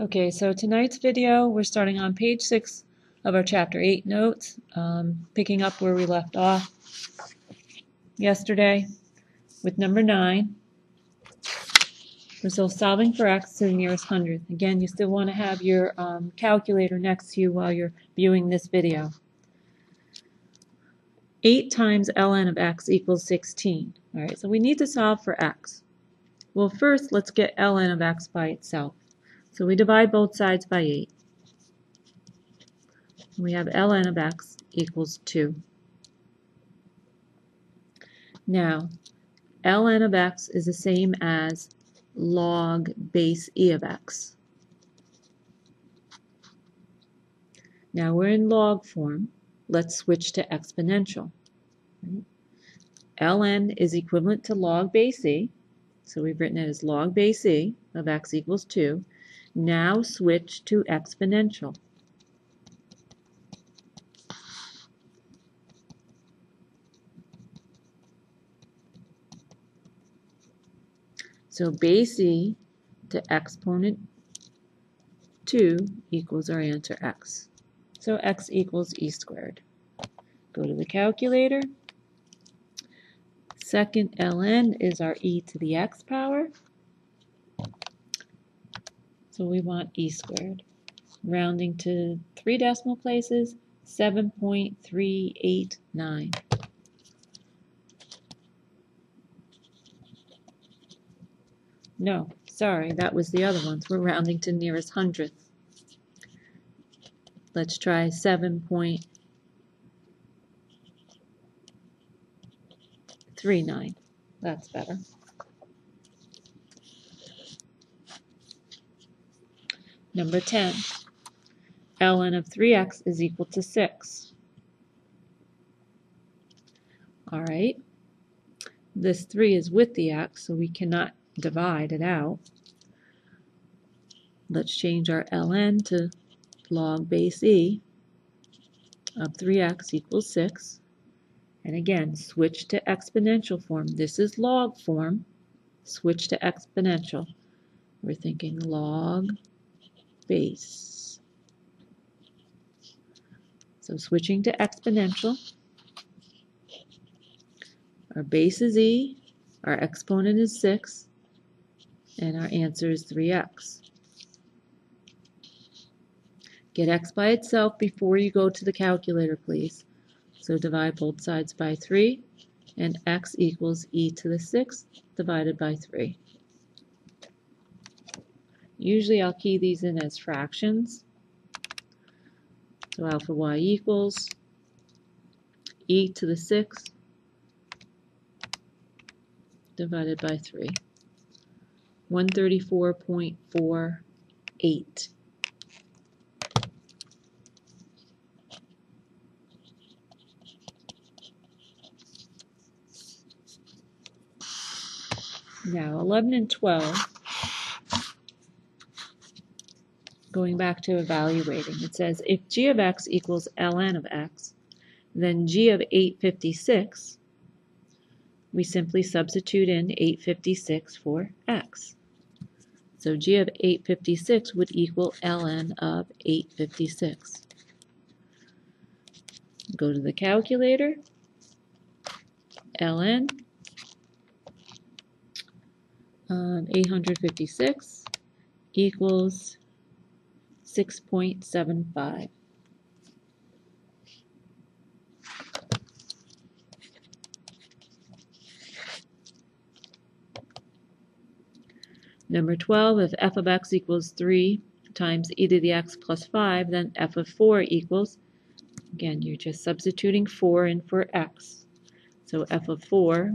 Okay, so tonight's video, we're starting on page 6 of our chapter 8 notes, picking up where we left off yesterday with number 9. We're still solving for x to the nearest hundredth. Again, you still want to have your calculator next to you while you're viewing this video. 8 times ln of x equals 16. All right, so we need to solve for x. Well, first, let's get ln of x by itself. So we divide both sides by 8. We have ln of x equals 2. Now, ln of x is the same as log base e of x. Now we're in log form. Let's switch to exponential. Ln is equivalent to log base e, so we've written it as log base e of x equals 2. Now switch to exponential. So base e to exponent 2 equals our answer x. So x equals e squared. Go to the calculator. Second ln is our e to the x power. So we want e squared. Rounding to 3 decimal places, 7.389. No, sorry, that was the other ones. We're rounding to nearest hundredth. Let's try 7.39. That's better. Number 10. ln of 3x is equal to 6. All right. This 3 is with the x, so we cannot divide it out. Let's change our ln to log base e of 3x equals 6. And again, switch to exponential form. This is log form. Switch to exponential. We're thinking log base. So switching to exponential. Our base is e, our exponent is 6, and our answer is 3x. Get x by itself before you go to the calculator, please. So divide both sides by 3, and x equals e to the 6th divided by 3. Usually I'll key these in as fractions. So alpha y equals e to the 6th divided by 3. 134.48. Now 11 and 12, going back to evaluating, it says if g of x equals ln of x, then g of 856, we simply substitute in 856 for x. So g of 856 would equal ln of 856. Go to the calculator. ln 856 equals 6.75. Number 12, if f of x equals 3 times e to the x plus 5, then f of 4 equals, again, you're just substituting 4 in for x. So f of 4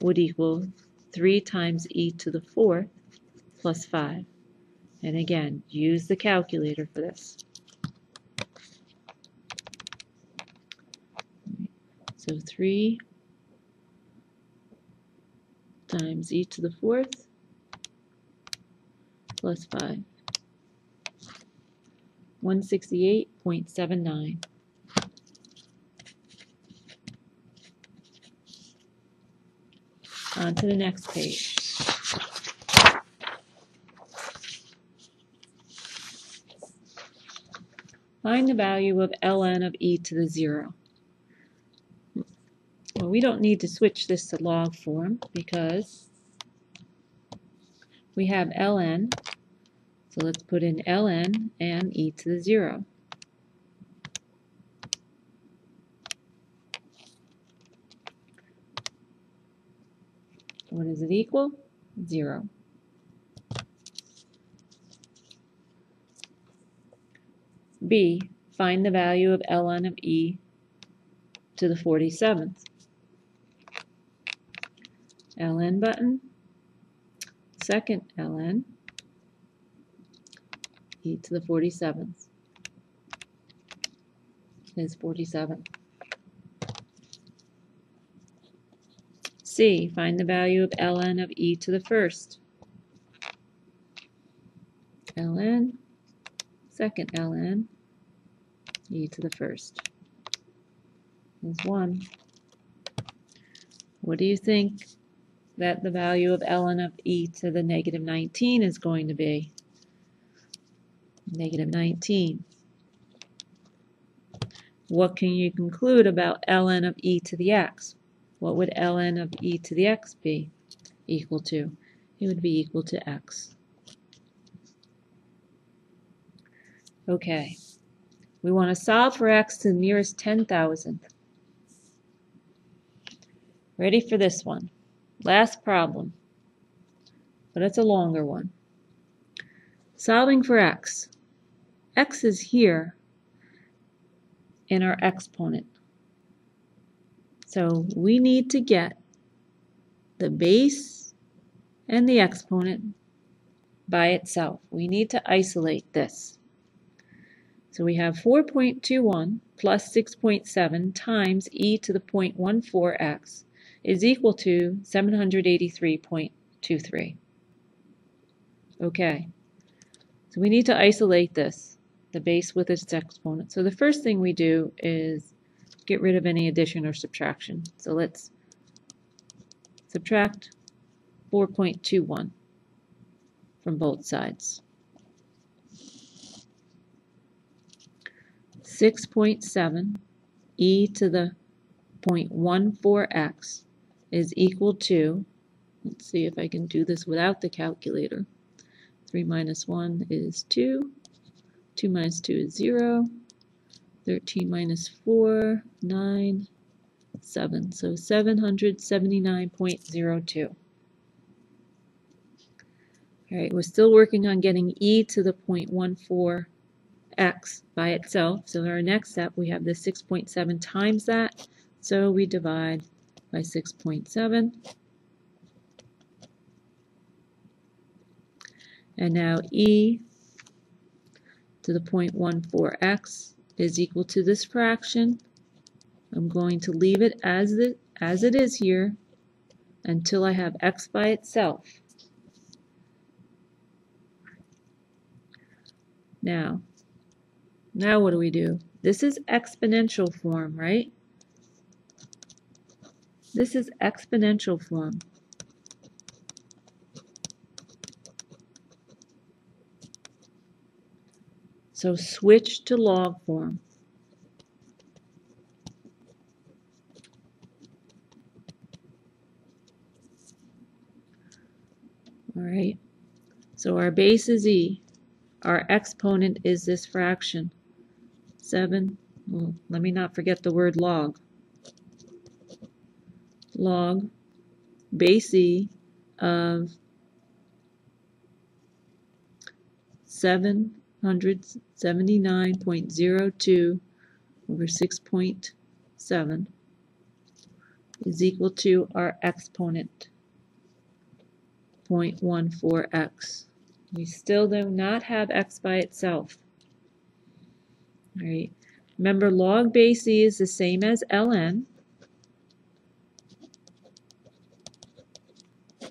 would equal 3 times e to the 4th plus 5. And again, use the calculator for this. So 3 times e to the 4th plus 5. 168.79. On to the next page. Find the value of ln of e to the 0. Well, we don't need to switch this to log form because we have ln. So let's put in ln and e to the 0. What does it equal? 0. B, find the value of ln of e to the 47th. ln button, second ln, e to the 47th is 47. C, find the value of ln of e to the first. ln, second ln, e to the first is 1. What do you think that the value of ln of e to the negative 19 is going to be? Negative 19. What can you conclude about ln of e to the x? What would ln of e to the x be equal to? It would be equal to x. Okay, we want to solve for x to the nearest 10,000th. Ready for this one? Last problem, but it's a longer one. Solving for x. X is here in our exponent. So we need to get the base and the exponent by itself. We need to isolate this. So we have 4.21 plus 6.7 times e to the 0.14x is equal to 783.23. Okay, so we need to isolate this, the base with its exponent. So the first thing we do is get rid of any addition or subtraction. So let's subtract 4.21 from both sides. 6.7 e to the 0.14x is equal to, let's see if I can do this without the calculator. 3 minus 1 is 2. 2 minus 2 is 0. 13 minus 4, 9, 7. So 779.02. All right, we're still working on getting e to the 0.14x by itself. So in our next step, we have the 6.7 times that. So we divide by 6.7. And now e to the 0.14x is equal to this fraction. I'm going to leave it as it is here until I have x by itself. Now what do we do? This is exponential form, right? This is exponential form. So switch to log form. All right, so our base is e. Our exponent is this fraction. 7, well, let me not forget the word log. Log base e of 779.02 over 6.7 is equal to our exponent, 0.14x. We still do not have x by itself. All right. Remember, log base e is the same as ln. So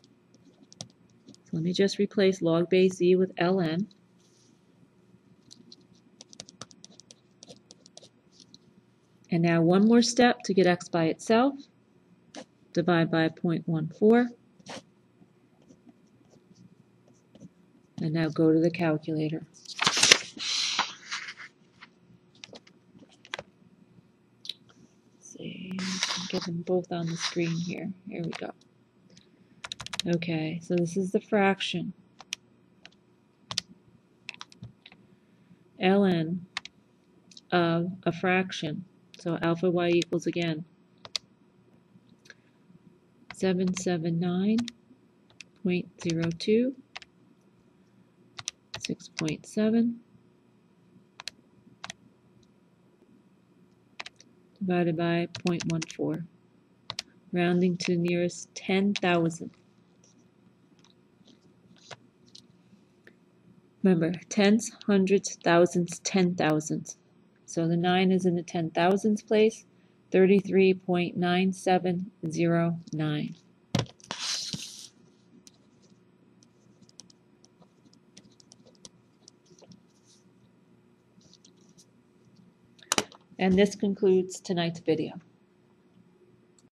let me just replace log base e with ln. And now one more step to get x by itself. Divide by 0.14. And now go to the calculator. get them both on the screen here. Here we go. Okay, so this is the fraction. ln of a fraction. So alpha y equals, again, 779.02, 6.7, divided by 0.14, rounding to the nearest 10,000. Remember, tens, hundreds, thousands, 10,000s. So the 9 is in the 10,000s place, 33.9709. And this concludes tonight's video.